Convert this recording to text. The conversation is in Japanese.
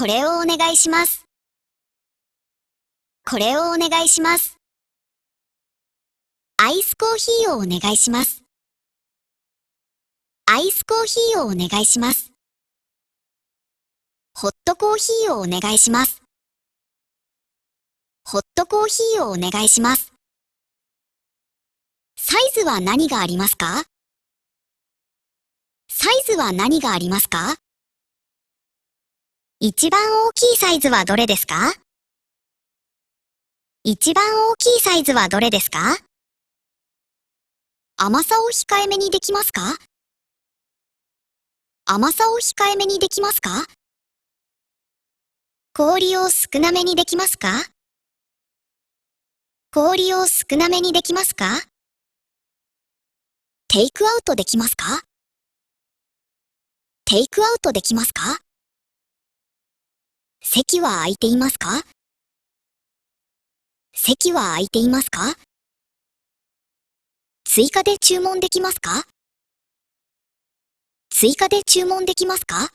これをお願いします。これをお願いします。アイスコーヒーをお願いします。アイスコーヒーをお願いします。ホットコーヒーをお願いします。ホットコーヒーをお願いします。サイズは何がありますか？サイズは何がありますか？一番大きいサイズはどれですか？一番大きいサイズはどれですか？甘さを控えめにできますか？甘さを控えめにできますか？氷を少なめにできますか？氷を少なめにできますか？テイクアウトできますか？テイクアウトできますか？席は空いていますか？席は空いていますか？追加で注文できますか？追加で注文できますか？